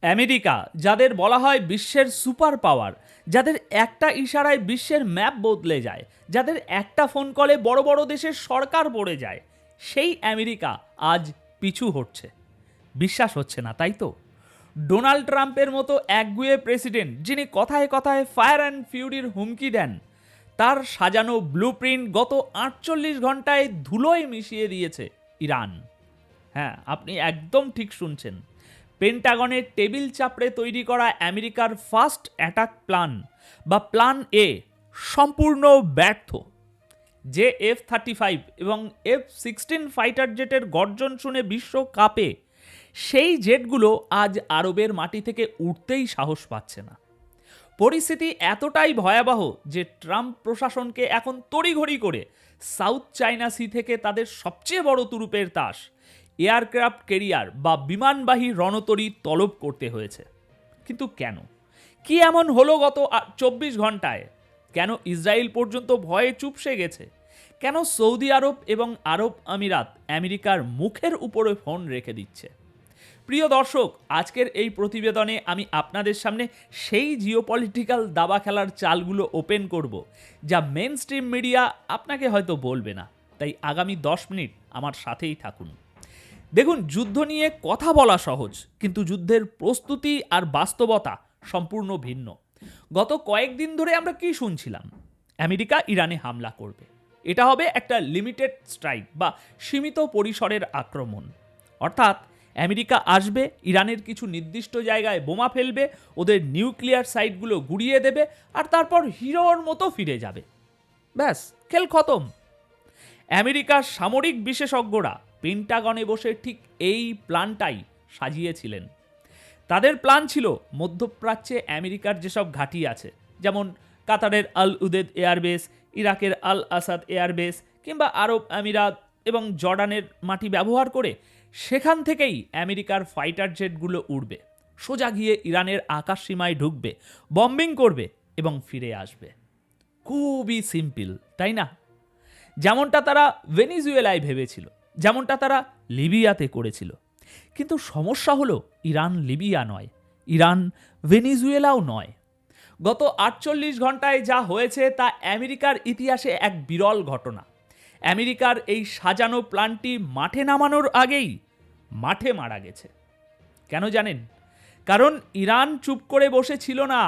America, যাদের বলা হয় বিশ্বের সুপার পাওয়ার, যাদের একটা ইশারায় বিশ্বের ম্যাপ বদলে যায়, যাদের একটা ফোন কলে বড় বড় দেশের সরকার পড়ে যায়, সেই আমেরিকা আজ পিছু হটছে। বিশ্বাস হচ্ছে না, তাই তো? ডোনাল্ড ট্রাম্পের মতো একগুঁয়ে প্রেসিডেন্ট, যিনি কথায় কথায় ফায়ার অ্যান্ড ফিউরির হুমকি দেন, তার সাজানো ব্লুপ্রিন্ট গত 48 ঘন্টায় ধুলোয় মিশিয়ে দিয়েছে ইরান। হ্যাঁ, আপনি একদম ঠিক শুনছেন। পেন্টাগনের টেবিল চাপড়ে তৈরি করা আমেরিকার ফার্স্ট অ্যাটাক প্ল্যান বা প্ল্যান এ সম্পূর্ণ ব্যর্থ। যে F-35 এবং F-16 ফাইটার জেটের গর্জন শুনে বিশ্ব কাঁপে, সেই জেটগুলো আজ আরবের মাটি থেকে উঠতেই সাহস পাচ্ছে না। পরিস্থিতি এতটাই ভয়াবহ যে ট্রাম্প প্রশাসনকে এখন তড়িঘড়ি করে সাউথ চায়না সি থেকে তাদের সবচেয়ে বড় তুরুপের তাস এয়ারক্রাফট ক্যারিয়ার বা বিমানবাহী রণতরী তলব করতে হয়েছে। কিন্তু কেন? কি এমন হলো গত 24 ঘন্টায়? কেন ইসরায়েল পর্যন্ত ভয়ে চুপসে গেছে? কেন সৌদি আরব এবং আরব আমিরাত আমেরিকার মুখের উপরে ফোন রেখে দিচ্ছে? প্রিয় দর্শক, আজকের এই প্রতিবেদনে আমি আপনাদের সামনে সেই জিওপলিটিক্যাল দাবা খেলার চালগুলো ওপেন করব, যা মেন স্ট্রিম মিডিয়া আপনাকে হয়তো বলবে না। তাই আগামী 10 মিনিট আমার সাথেই থাকুন। দেখুন, যুদ্ধ নিয়ে কথা বলা সহজ, কিন্তু যুদ্ধের প্রস্তুতি আর বাস্তবতা সম্পূর্ণ ভিন্ন। গত কয়েকদিন ধরে আমরা কি শুনছিলাম? আমেরিকা ইরানে হামলা করবে। এটা হবে একটা লিমিটেড স্ট্রাইক বা সীমিত পরিসরের আক্রমণ। অর্থাৎ আমেরিকা আসবে, ইরানের কিছু নির্দিষ্ট জায়গায় বোমা ফেলবে, ওদের নিউক্লিয়ার সাইটগুলো গুড়িয়ে দেবে, আর তারপর হিরোর মতো ফিরে যাবে। ব্যাস, খেল খতম। আমেরিকার সামরিক বিশেষজ্ঞরা পেন্টাগনে বসে ঠিক এই প্ল্যানটাই সাজিয়েছিলেন। তাদের প্ল্যান ছিল মধ্যপ্রাচ্যে আমেরিকার যেসব ঘাঁটি আছে, যেমন কাতারের আল উদেদ এয়ারবেস, ইরাকের আল আসাদ এয়ারবেস, কিংবা আরব আমিরাত এবং জর্ডানের মাটি ব্যবহার করে সেখান থেকেই আমেরিকার ফাইটার জেটগুলো উড়বে, সোজা গিয়ে ইরানের আকাশ সীমায় ঢুকবে, বম্বিং করবে এবং ফিরে আসবে। খুবই সিম্পল, তাই না? যেমনটা তারা ভেনিজুয়েলায় ভেবেছিল, যেমনটা তারা লিবিয়াতে করেছিল। কিন্তু সমস্যা হলো, ইরান লিবিয়া নয়, ইরান ভেনিজুয়েলাও নয়। গত 48 ঘন্টায় যা হয়েছে তা আমেরিকার ইতিহাসে এক বিরল ঘটনা। আমেরিকার এই সাজানো প্ল্যানটি মাঠে নামানোর আগেই মাঠে মারা গেছে। কেন জানেন? কারণ ইরান চুপ করে বসেছিল না।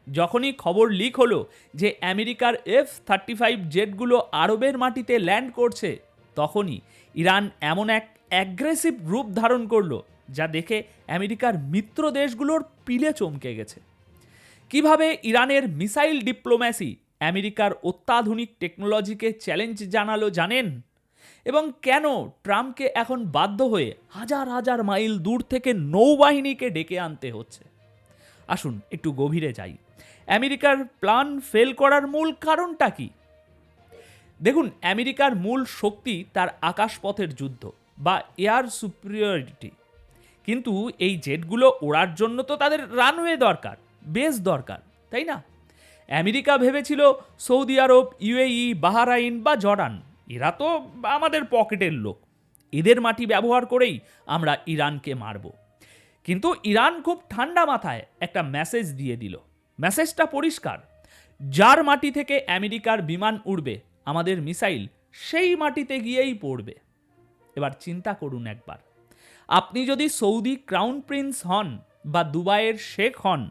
যখনই খবর লিক হলো যে আমেরিকার F-35 জেটগুলো আরবের মাটিতে ল্যান্ড করছে, তখনই ইরান এমন এক অ্যাগ্রেসিভ রূপ ধারণ করলো যা দেখে আমেরিকার মিত্র দেশগুলোর পিলে চমকে গেছে। কিভাবে ইরানের মিসাইল ডিপ্লোম্যাসি আমেরিকার অত্যাধুনিক টেকনোলজিকে চ্যালেঞ্জ জানালো জানেন? এবং কেন ট্রাম্পকে এখন বাধ্য হয়ে হাজার হাজার মাইল দূর থেকে নৌবাহিনীকে ডেকে আনতে হচ্ছে? আসুন একটু গভীরে যাই। আমেরিকার প্ল্যান ফেল করার মূল কারণটা কি? দেখুন, আমেরিকার মূল শক্তি তার আকাশপথের যুদ্ধ বা এয়ার সুপিরিয়রিটি। কিন্তু এই জেটগুলো ওড়ার জন্য তো তাদের রানওয়ে দরকার, বেস দরকার, তাই না? আমেরিকা ভেবেছিল সৌদি আরব, ইউএই, বাহরাইন বা জর্ডান, এরা তো আমাদের পকেটের লোক, এদের মাটি ব্যবহার করেই আমরা ইরানকে মারব। কিন্তু ইরান খুব ঠান্ডা মাথায় একটা মেসেজ দিয়ে দিল। মেসেজটা পরিষ্কার: যার মাটি থেকে আমেরিকার বিমান উড়বে, আমাদের মিসাইল সেই মাটিতে গিয়েই পড়বে। এবার চিন্তা করুন একবার, আপনি যদি সৌদি ক্রাউন প্রিন্স হন বা দুবাইয়ের শেখ হন,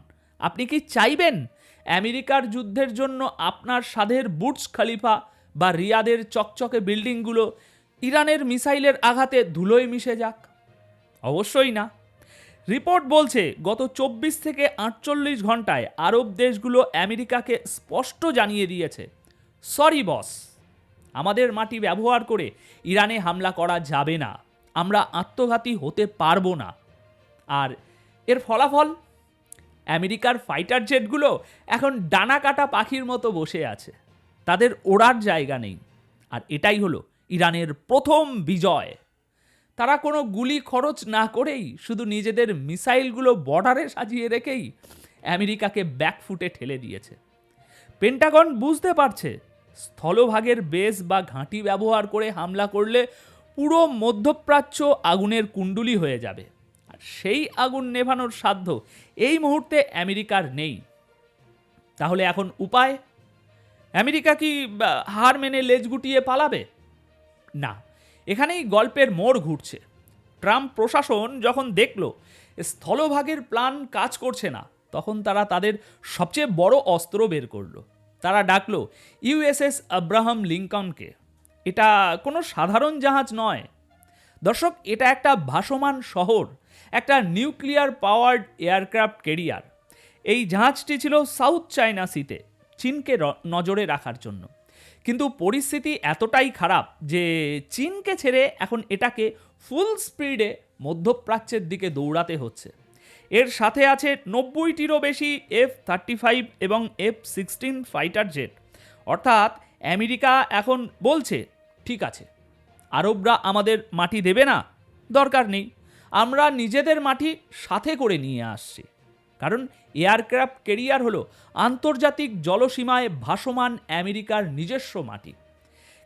আপনি কি চাইবেন আমেরিকার যুদ্ধের জন্য আপনার সাধের বুর্জ খলিফা বা রিয়াদের চকচকে বিল্ডিংগুলো ইরানের মিসাইলের আঘাতে ধুলোয় মিশে যাক? অবশ্যই না। রিপোর্ট বলছে গত 24 থেকে 48 ঘন্টায় আরব দেশগুলো আমেরিকাকে স্পষ্ট জানিয়ে দিয়েছে, সরি বস, আমাদের মাটি ব্যবহার করে ইরানে হামলা করা যাবে না, আমরা আত্মঘাতী হতে পারবো না। আর এর ফলাফল, আমেরিকার ফাইটার জেটগুলো এখন ডানা কাটা পাখির মতো বসে আছে, তাদের ওড়ার জায়গা নেই। আর এটাই হলো ইরানের প্রথম বিজয়। তারা কোনো গুলি খরচ না করেই, শুধু নিজেদের মিসাইলগুলো বর্ডারে সাজিয়ে রেখেই আমেরিকাকে ব্যাকফুটে ঠেলে দিয়েছে। পেন্টাগন বুঝতে পারছে, স্থলভাগের বেস বা ঘাঁটি ব্যবহার করে হামলা করলে পুরো মধ্যপ্রাচ্য আগুনের কুণ্ডুলি হয়ে যাবে। আর সেই আগুন নেভানোর সাধ্য এই মুহূর্তে আমেরিকার নেই। তাহলে এখন উপায়? আমেরিকা কি হার মেনে লেজ গুটিয়ে পালাবে? না, এখানেই গল্পের মোড় ঘুরছে। ট্রাম্প প্রশাসন যখন দেখল স্থলভাগের প্ল্যান কাজ করছে না, তখন তারা তাদের সবচেয়ে বড় অস্ত্র বের করলো। তারা ডাকলো ইউএসএস আব্রাহাম লিঙ্কনকে। এটা কোনো সাধারণ জাহাজ নয় দর্শক, এটা একটা ভাসমান শহর, একটা নিউক্লিয়ার পাওয়ার্ড এয়ারক্রাফট ক্যারিয়ার। এই জাহাজটি ছিল সাউথ চায়না সিতে চীনকে নজরে রাখার জন্য। কিন্তু পরিস্থিতি এতটাই খারাপ যে চীনকে ছেড়ে এখন এটাকে ফুল স্পিডে মধ্যপ্রাচ্যের দিকে দৌড়াতে হচ্ছে। এর সাথে আছে 90টিরও বেশি F-35 এবং F-16 ফাইটার জেট। অর্থাৎ আমেরিকা এখন বলছে, ঠিক আছে, আরবরা আমাদের মাটি দেবে না, দরকার নেই, আমরা নিজেদের মাটি সাথে করে নিয়ে আসছি। কারণ এয়ারক্রাফট ক্যারিয়ার হলো আন্তর্জাতিক জলসীমায় ভাসমান আমেরিকার নিজস্ব মাটি।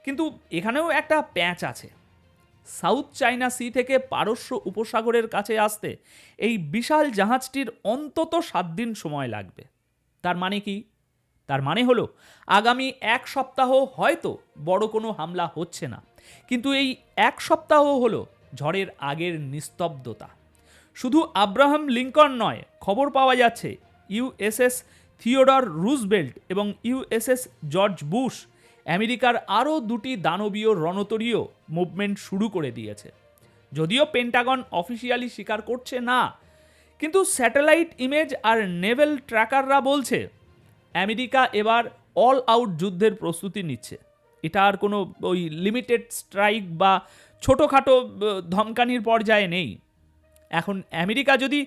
কিন্তু এখানেও একটা প্যাঁচ আছে। সাউথ চায়না সি থেকে পারস্য উপসাগরের কাছে আসতে এই বিশাল জাহাজটির অন্তত 7 দিন সময় লাগবে। তার মানে কি? তার মানে হলো আগামী 1 সপ্তাহ হয়তো বড় কোনো হামলা হচ্ছে না, কিন্তু এই 1 সপ্তাহ হলো ঝড়ের আগের নিস্তব্ধতা। শুধু আব্রাহাম লিঙ্কন নয়, খবর পাওয়া যাচ্ছে ইউএসএস থিওডর রুজভেল্ট এবং ইউএসএস জর্জ বুশ আমেরিকার আরও 2টি দানবীয় রণতরীয় মুভমেন্ট শুরু করে দিয়েছে। যদিও পেন্টাগন অফিসিয়ালি স্বীকার করছে না, কিন্তু স্যাটেলাইট ইমেজ আর নেভেল ট্র্যাকাররা বলছে আমেরিকা এবার অল আউট যুদ্ধের প্রস্তুতি নিচ্ছে। এটা আর কোনো ওই লিমিটেড স্ট্রাইক বা ছোটোখাটো ধমকানির পর্যায়ে নেই। এখন আমেরিকা যদি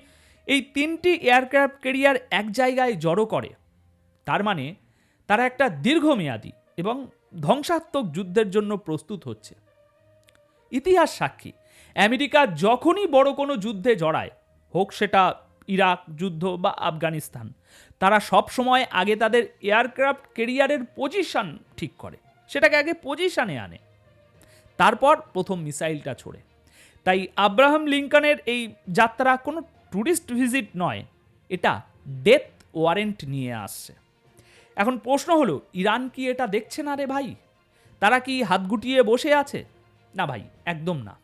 এই 3টি এয়ারক্রাফট ক্যারিয়ার এক জায়গায় জড়ো করে, তার মানে তারা একটা দীর্ঘমেয়াদী এবং ধ্বংসাত্মক যুদ্ধের জন্য প্রস্তুত হচ্ছে। ইতিহাস সাক্ষী, আমেরিকা যখনই বড় কোনো যুদ্ধে জড়ায়, হোক সেটা ইরাক যুদ্ধ বা আফগানিস্তান, তারা সব সময় আগে তাদের এয়ারক্রাফট ক্যারিয়ারের পজিশন ঠিক করে, সেটাকে আগে পজিশনে আনে, তারপর প্রথম মিসাইলটা ছোড়ে। তাই আব্রাহাম লিঙ্কনের এই যাত্রা কোনো ট্যুরিস্ট ভিজিট নয়, এটা ডেথ ওয়ারেন্ট নিয়ে আসছে। এখন প্রশ্ন হলো, ইরান কি এটা দেখছে না রে ভাই? তারা কি হাত গুটিয়ে বসে আছে? না ভাই, একদম না।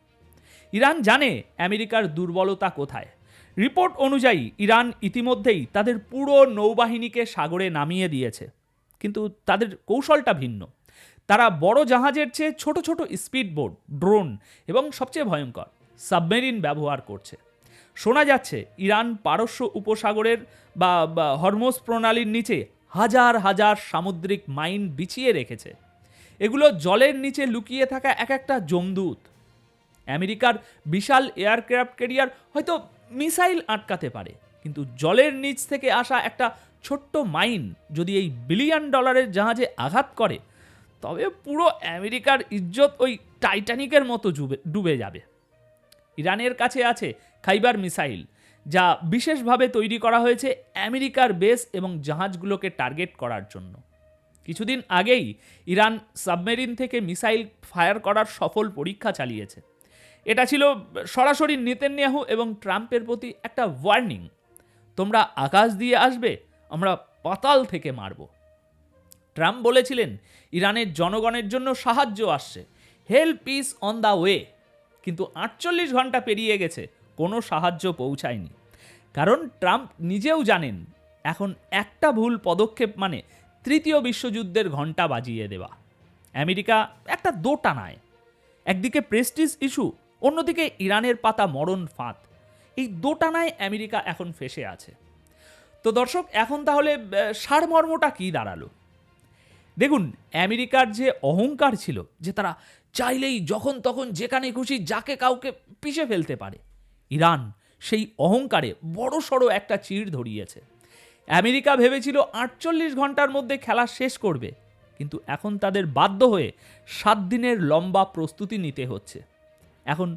ইরান জানে আমেরিকার দুর্বলতা কোথায়। রিপোর্ট অনুযায়ী ইরান ইতিমধ্যেই তাদের পুরো নৌবাহিনীকে সাগরে নামিয়ে দিয়েছে, কিন্তু তাদের কৌশলটা ভিন্ন। তারা বড় জাহাজের চেয়ে ছোট ছোট স্পিডবোট, ড্রোন এবং সবচেয়ে ভয়ঙ্কর সাবমেরিন ব্যবহার করছে। শোনা যাচ্ছে ইরান পারস্য উপসাগরের বা হরমোজ প্রণালীর নিচে হাজার হাজার সামুদ্রিক মাইন বিছিয়ে রেখেছে। এগুলো জলের নিচে লুকিয়ে থাকা এক একটা জমদূত। আমেরিকার বিশাল এয়ারক্রাফট ক্যারিয়ার হয়তো মিসাইল আটকাতে পারে, কিন্তু জলের নিচ থেকে আসা একটা ছোট্ট মাইন যদি এই $1 বিলিয়ন জাহাজে আঘাত করে, তবে পুরো আমেরিকার ইজ্জত ওই টাইটানিকের মতো ডুবে যাবে। ইরানের কাছে আছে খাইবার মিসাইল, যা বিশেষভাবে তৈরি করা হয়েছে আমেরিকার বেস এবং জাহাজগুলোকে টার্গেট করার জন্য। কিছুদিন আগেই ইরান সাবমেরিন থেকে মিসাইল ফায়ার করার সফল পরীক্ষা চালিয়েছে। এটা ছিল সরাসরি নেতানিয়াহু এবং ট্রাম্পের প্রতি একটা ওয়ার্নিং, তোমরা আকাশ দিয়ে আসবে, আমরা পাতাল থেকে মারব। ট্রাম্প বলেছিলেন ইরানের জনগণের জন্য সাহায্য আসছে, help is on the way. কিন্তু 48 ঘন্টা পেরিয়ে গেছে, কোনো সাহায্য পৌঁছায়নি। কারণ ট্রাম্প নিজেও জানেন এখন একটা ভুল পদক্ষেপ মানে তৃতীয় বিশ্বযুদ্ধের ঘণ্টা বাজিয়ে দেওয়া। আমেরিকা একটা দোটানায়, একদিকে প্রেস্টিজ ইস্যু, অন্যদিকে ইরানের পাতা মরণ ফাঁদ। এই দোটানায় আমেরিকা এখন ফেঁসে আছে। তো দর্শক, এখন তাহলে সারমর্মটা কী দাঁড়ালো? দেখুন, আমেরিকার যে অহংকার ছিল যে তারা চাইলেই যখন তখন যেখানে খুশি যাকে কাউকে পিষে ফেলতে পারে, ইরান সেই অহংকারে বড়সড় একটা চিড় ধরিয়েছে। আমেরিকা ভেবেছিল 48 ঘন্টার মধ্যে খেলা শেষ করবে, কিন্তু এখন তাদের বাধ্য হয়ে 7 দিনের লম্বা প্রস্তুতি নিতে হচ্ছে। এখন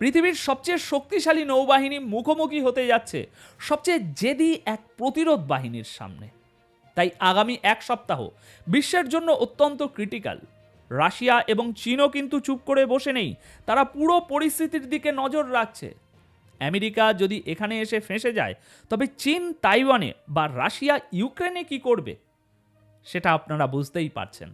পৃথিবীর সবচেয়ে শক্তিশালী নৌবাহিনী মুখোমুখি হতে যাচ্ছে সবচেয়ে জেদি এক প্রতিরোধ বাহিনীর সামনে। তাই আগামী 1 সপ্তাহ বিশ্বের জন্য অত্যন্ত ক্রিটিক্যাল। রাশিয়া এবং চীনও কিন্তু চুপ করে বসে নেই, তারা পুরো পরিস্থিতির দিকে নজর রাখছে। আমেরিকা যদি এখানে এসে ফেঁসে যায়, তবে চীন তাইওয়ানে বা রাশিয়া ইউক্রেনে কি করবে সেটা আপনারা বুঝতেই পারছেন।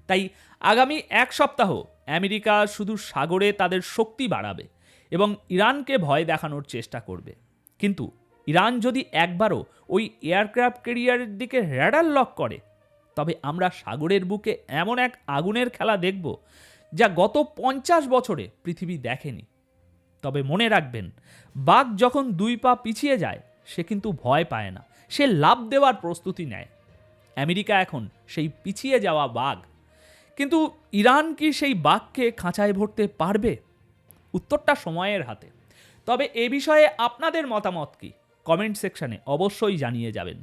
তাই আগামী এক সপ্তাহ আমেরিকা শুধু সাগরে তাদের শক্তি বাড়াবে এবং ইরানকে ভয় দেখানোর চেষ্টা করবে। কিন্তু ইরান যদি একবারও ওই এয়ারক্রাফট ক্যারিয়ারের দিকে র্যাডার লক করে, তবে আমরা সাগরের বুকে এমন এক আগুনের খেলা দেখব যা গত 50 বছরে পৃথিবী দেখেনি। তবে মনে রাখবেন, বাঘ যখন 2 পা পিছিয়ে যায় সে কিন্তু ভয় পায় না, সে লাফ দেওয়ার প্রস্তুতি নেয়। আমেরিকা এখন সেই পিছিয়ে যাওয়া বাঘ। কিন্তু ইরান কি সেই বাঘকে খাঁচায় ভরতে পারবে? উত্তরটা সময়ের হাতে। তবে এ বিষয়ে আপনাদের মতামত কি কমেন্ট সেকশনে অবশ্যই জানিয়ে যাবেন।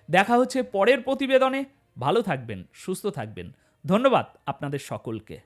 দেখা হচ্ছে পরের প্রতিবেদনে। ভালো থাকবেন, সুস্থ থাকবেন। ধন্যবাদ আপনাদের সকলকে।